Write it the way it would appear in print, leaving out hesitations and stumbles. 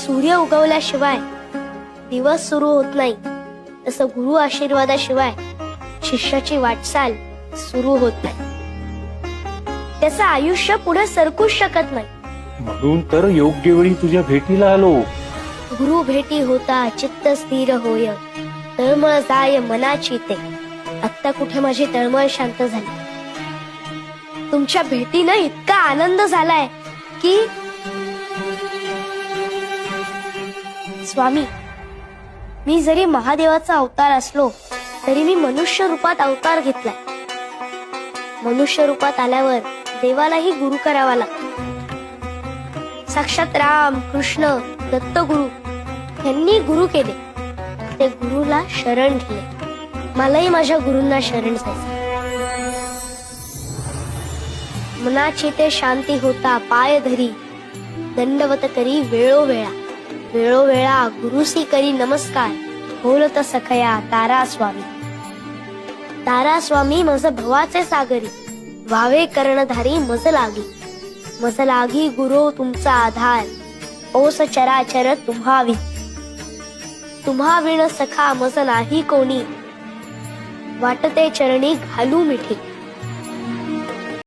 सूर्य उगवल्याशिवाय दिवस सुरू होत नाही, तसं गुरु आशीर्वादाशिवाय शिष्याची वाटचाल सुरू होत नाही. त्याचं आयुष्य पुढे सरकूच शकत नाही. म्हणून तर योग्य वेळी तुझ्या भेटीला आलो. गुरु भेटी होता चित्त स्थिर होय, तळमळ जाय मनाची ते. आता कुठे माझी तळमळ शांत झाली. तुमच्या भेटीनं इतका आनंद झालाय की स्वामी, मी जरी महादेवाचा अवतार असलो तरी मी मनुष्य रूपात अवतार घेतलाय. मनुष्य रूपात आल्यावर देवालाही गुरु करावा लागतो. साक्षात राम कृष्ण दत्तगुरु यांनी गुरु केले. ते गुरुला शरण गेले. मलाही माझ्या गुरूंना शरण जायचं. मनाची ते शांती होता पाय धरी, दंडवत करी वेळोवेळा. वेळोवेळा गुरुसी करी नमस्कार, बोलत सखया तारा स्वामी. तारा स्वामी मज भवाचे सागरी, व्हावे कर्णधारी मज लागी. मज लागी गुरु तुमचा आधार, ओस चराचर तुम्हावी. तुम्हा विण सखा मज नाही कोणी, वाटते चरणी घालू मिठी.